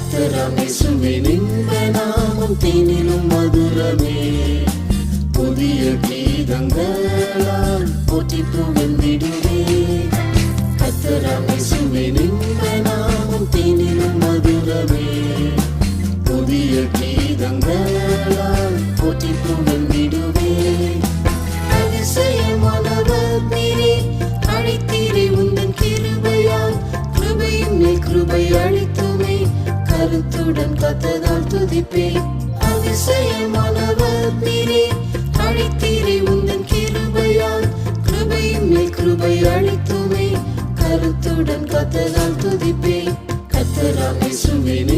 கர்த்தராம் இயேசுவின் இன்ப நாமம் தேனிலும் மதுரமே. புதிய கீதங்களால் போற்றி புகழ்ந்திடுவே. கர்த்தராம் இயேசுவின் இன்ப நாமம் தேனிலும் மதுரமே. புதிய கீதங்களால் போற்றி புகழ்ந்திடுவே. அதிசயமானவர் நீரே, அழைத்தீரே உந்தன் கிருபையால். கிருபையின் மேல் கிருபை அளித்துமே, கருத்துடன் கத்ததால் துதிப்பே. அதிசயமானவர் நீரே, அழைத்தீரே உந்தன் கிருபையால். கிருபையின் மேல் கிருபை அளித்துமே, கருத்துடன் கத்ததால் துதிப்பே. கர்த்தராம் இயேசுவின்